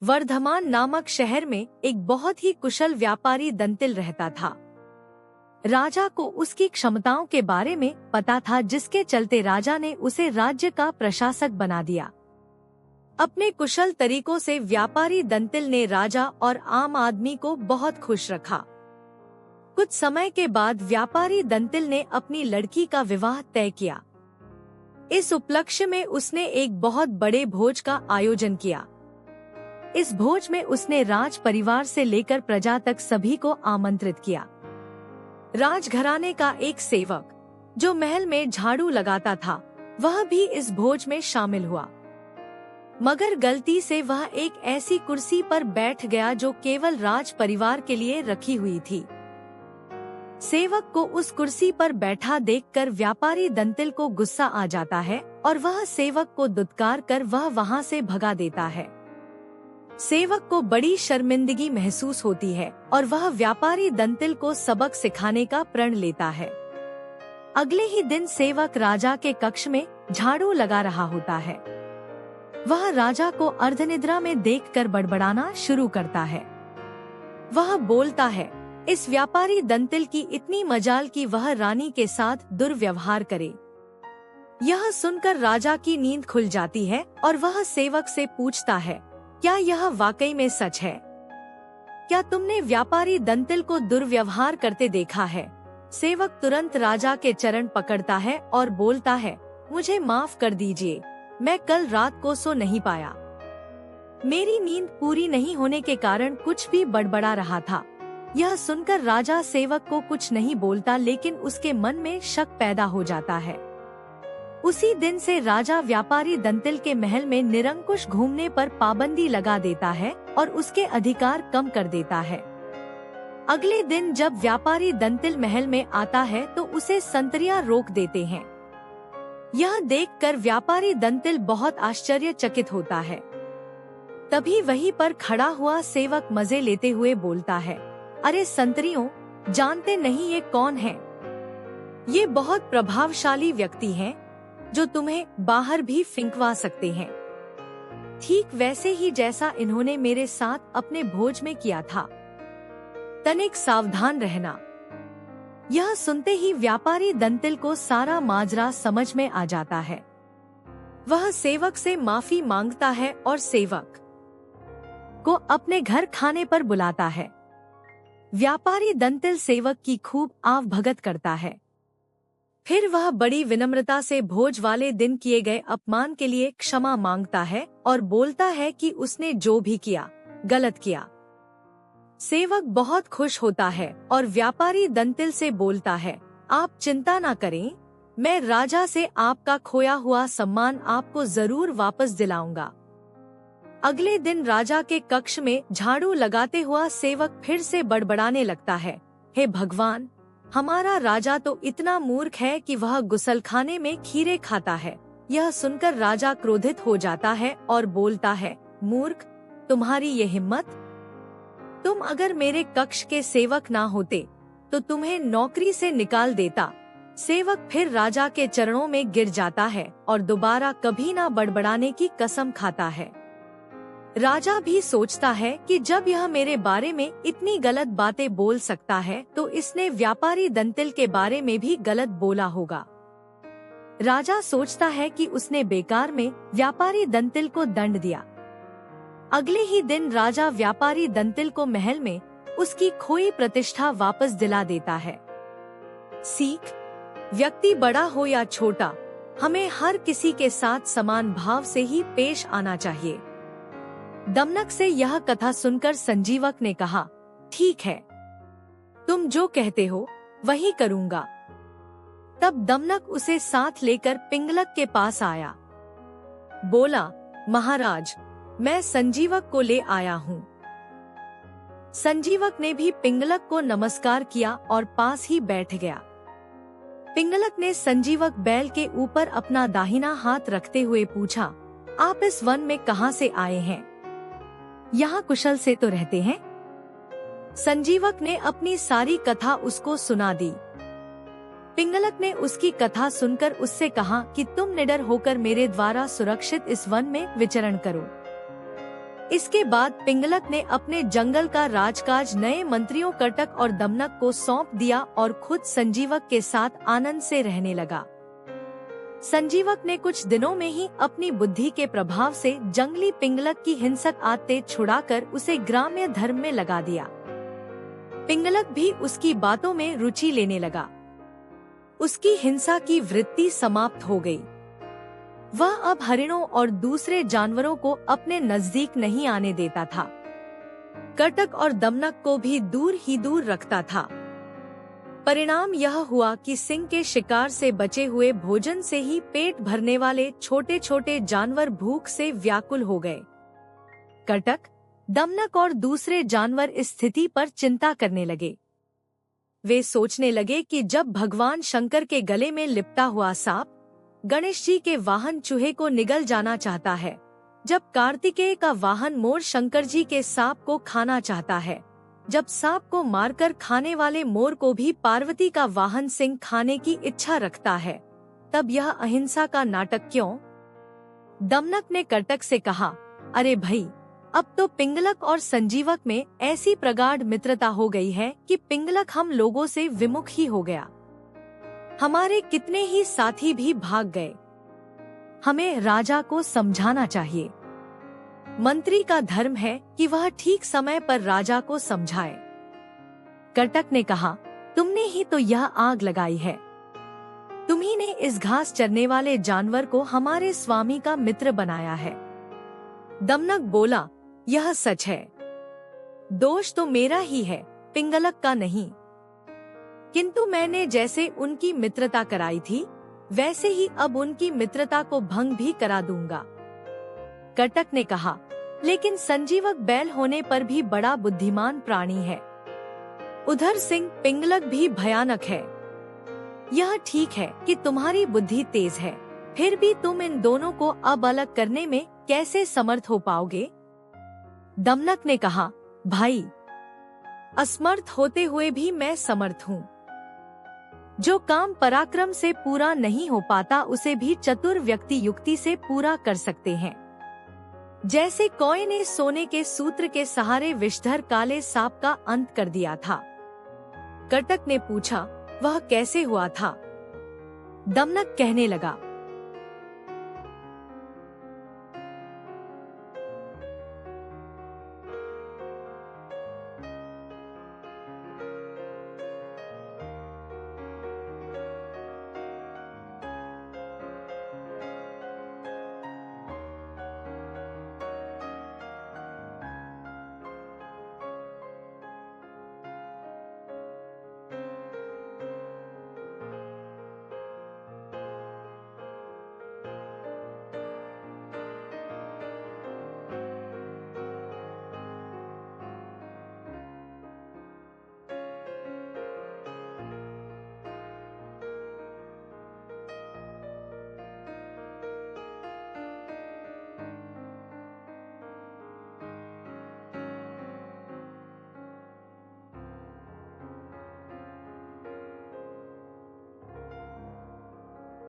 वर्धमान नामक शहर में एक बहुत ही कुशल व्यापारी दंतिल रहता था। राजा को उसकी क्षमताओं के बारे में पता था, जिसके चलते राजा ने उसे राज्य का प्रशासक बना दिया। अपने कुशल तरीकों से व्यापारी दंतिल ने राजा और आम आदमी को बहुत खुश रखा। कुछ समय के बाद व्यापारी दंतिल ने अपनी लड़की का विवाह तय किया। इस उपलक्ष्य में उसने एक बहुत बड़े भोज का आयोजन किया। इस भोज में उसने राज परिवार से लेकर प्रजा तक सभी को आमंत्रित किया। राजघराने का एक सेवक जो महल में झाड़ू लगाता था, वह भी इस भोज में शामिल हुआ, मगर गलती से वह एक ऐसी कुर्सी पर बैठ गया जो केवल राज परिवार के लिए रखी हुई थी। सेवक को उस कुर्सी पर बैठा देखकर व्यापारी दंतिल को गुस्सा आ जाता है और वह सेवक को दुत्कार कर वह वहां से भगा देता है। सेवक को बड़ी शर्मिंदगी महसूस होती है और वह व्यापारी दंतिल को सबक सिखाने का प्रण लेता है। अगले ही दिन सेवक राजा के कक्ष में झाड़ू लगा रहा होता है। वह राजा को अर्धनिद्रा में देखकर बड़बड़ाना शुरू करता है। वह बोलता है, इस व्यापारी दंतिल की इतनी मजाल कि वह रानी के साथ दुर्व्यवहार करे। यह सुनकर राजा की नींद खुल जाती है और वह सेवक से पूछता है, क्या यह वाकई में सच है? क्या तुमने व्यापारी दंतिल को दुर्व्यवहार करते देखा है? सेवक तुरंत राजा के चरण पकड़ता है और बोलता है, मुझे माफ कर दीजिए, मैं कल रात को सो नहीं पाया। मेरी नींद पूरी नहीं होने के कारण कुछ भी बड़बड़ा रहा था। यह सुनकर राजा सेवक को कुछ नहीं बोलता, लेकिन उसके मन में शक पैदा हो जाता है। उसी दिन से राजा व्यापारी दंतिल के महल में निरंकुश घूमने पर पाबंदी लगा देता है और उसके अधिकार कम कर देता है। अगले दिन जब व्यापारी दंतिल महल में आता है तो उसे संतरियां रोक देते हैं। यह देखकर व्यापारी दंतिल बहुत आश्चर्यचकित होता है। तभी वहीं पर खड़ा हुआ सेवक मजे लेते हुए बोलता है, अरे संतरियों, जानते नहीं ये कौन है? ये बहुत प्रभावशाली व्यक्ति हैं जो तुम्हें बाहर भी फिंकवा सकते हैं, ठीक वैसे ही जैसा इन्होंने मेरे साथ अपने भोज में किया था। तनिक सावधान रहना। यह सुनते ही व्यापारी दंतिल को सारा माजरा समझ में आ जाता है। वह सेवक से माफी मांगता है और सेवक को अपने घर खाने पर बुलाता है। व्यापारी दंतिल सेवक की खूब आवभगत करता है। फिर वह बड़ी विनम्रता से भोज वाले दिन किए गए अपमान के लिए क्षमा मांगता है और बोलता है कि उसने जो भी किया गलत किया। सेवक बहुत खुश होता है और व्यापारी दंतिल से बोलता है, आप चिंता ना करें, मैं राजा से आपका खोया हुआ सम्मान आपको जरूर वापस दिलाऊंगा। अगले दिन राजा के कक्ष में झाड़ू लगाते हुआ सेवक फिर से बड़बड़ाने लगता है, हे भगवान, हमारा राजा तो इतना मूर्ख है कि वह गुसलखाने में खीरे खाता है। यह सुनकर राजा क्रोधित हो जाता है और बोलता है, मूर्ख, तुम्हारी ये हिम्मत! तुम अगर मेरे कक्ष के सेवक ना होते तो तुम्हें नौकरी से निकाल देता। सेवक फिर राजा के चरणों में गिर जाता है और दोबारा कभी ना बड़बड़ाने की कसम खाता है। राजा भी सोचता है कि जब यह मेरे बारे में इतनी गलत बातें बोल सकता है तो इसने व्यापारी दंतिल के बारे में भी गलत बोला होगा। राजा सोचता है कि उसने बेकार में व्यापारी दंतिल को दंड दिया। अगले ही दिन राजा व्यापारी दंतिल को महल में उसकी खोई प्रतिष्ठा वापस दिला देता है। सीख: व्यक्ति बड़ा हो या छोटा, हमें हर किसी के साथ समान भाव से ही पेश आना चाहिए। दमनक से यह कथा सुनकर संजीवक ने कहा, ठीक है, तुम जो कहते हो वही करूँगा। तब दमनक उसे साथ लेकर पिंगलक के पास आया। बोला, महाराज, मैं संजीवक को ले आया हूँ। संजीवक ने भी पिंगलक को नमस्कार किया और पास ही बैठ गया। पिंगलक ने संजीवक बैल के ऊपर अपना दाहिना हाथ रखते हुए पूछा, आप इस वन में कहाँ से आए हैं? यहाँ कुशल से तो रहते हैं? संजीवक ने अपनी सारी कथा उसको सुना दी। पिंगलक ने उसकी कथा सुनकर उससे कहा कि तुम निडर होकर मेरे द्वारा सुरक्षित इस वन में विचरण करो। इसके बाद पिंगलक ने अपने जंगल का राजकाज नए मंत्रियों कटक और दमनक को सौंप दिया और खुद संजीवक के साथ आनंद से रहने लगा। संजीवक ने कुछ दिनों में ही अपनी बुद्धि के प्रभाव से जंगली पिंगलक की हिंसक आदतें छुड़ाकर उसे ग्राम्य धर्म में लगा दिया। पिंगलक भी उसकी बातों में रुचि लेने लगा। उसकी हिंसा की वृत्ति समाप्त हो गई। वह अब हरिणों और दूसरे जानवरों को अपने नजदीक नहीं आने देता था। कटक और दमनक को भी दूर ही दूर रखता था। परिणाम यह हुआ कि सिंह के शिकार से बचे हुए भोजन से ही पेट भरने वाले छोटे छोटे जानवर भूख से व्याकुल हो गए। कटक, दमनक और दूसरे जानवर इस स्थिति पर चिंता करने लगे। वे सोचने लगे कि जब भगवान शंकर के गले में लिपटा हुआ सांप गणेश जी के वाहन चूहे को निगल जाना चाहता है, जब कार्तिकेय का वाहन मोर शंकर जी के सांप को खाना चाहता है, जब सांप को मारकर खाने वाले मोर को भी पार्वती का वाहन सिंह खाने की इच्छा रखता है, तब यह अहिंसा का नाटक क्यों? दमनक ने कटक से कहा, अरे भाई, अब तो पिंगलक और संजीवक में ऐसी प्रगाढ़ मित्रता हो गई है कि पिंगलक हम लोगों से विमुख ही हो गया। हमारे कितने ही साथी भी भाग गए। हमें राजा को समझाना चाहिए। मंत्री का धर्म है कि वह ठीक समय पर राजा को समझाए। कटक ने कहा, तुमने ही तो यह आग लगाई है। तुम्ही ने इस घास चरने वाले जानवर को हमारे स्वामी का मित्र बनाया है। दमनक बोला, यह सच है। दोष तो मेरा ही है, पिंगलक का नहीं। किंतु मैंने जैसे उनकी मित्रता कराई थी, वैसे ही अब उनकी मित्रता को भंग भी करा दूंगा। कटक ने कहा, लेकिन संजीवक बैल होने पर भी बड़ा बुद्धिमान प्राणी है। उधर सिंह पिंगलक भी भयानक है। यह ठीक है कि तुम्हारी बुद्धि तेज है, फिर भी तुम इन दोनों को अब अलग करने में कैसे समर्थ हो पाओगे? दमनक ने कहा, भाई, असमर्थ होते हुए भी मैं समर्थ हूँ। जो काम पराक्रम से पूरा नहीं हो पाता उसे भी चतुर व्यक्ति युक्ति से पूरा कर सकते हैं। जैसे कौए ने सोने के सूत्र के सहारे विषधर काले सांप का अंत कर दिया था। कटक ने पूछा, वह कैसे हुआ था? दमनक कहने लगा,